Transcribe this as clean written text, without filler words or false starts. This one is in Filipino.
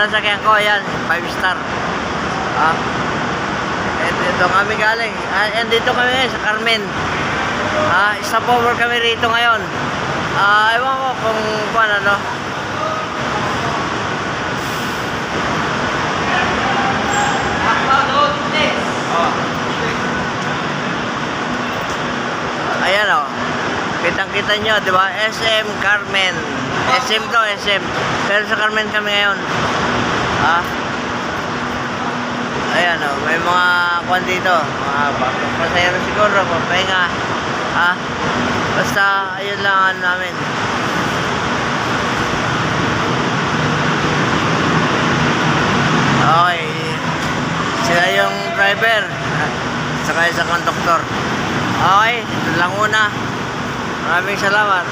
nasakyan ko, ayan, 5 star. Ah, dito kami galing. Dito kami sa Carmen. Stopover kami rito ngayon. Ewan ko kung ano. Ayan o. Kitang-kita nyo, di ba? SM Carmen. SM to, SM. Pero sa Carmen kami ngayon. Ayan o, may mga kwan dito. Mga pasayero siguro, papahinga. Basta, ayun lang ano namin. Okay. Sila yung driver. Saka isang konduktor. Okay, ito lang muna. Maraming salamat.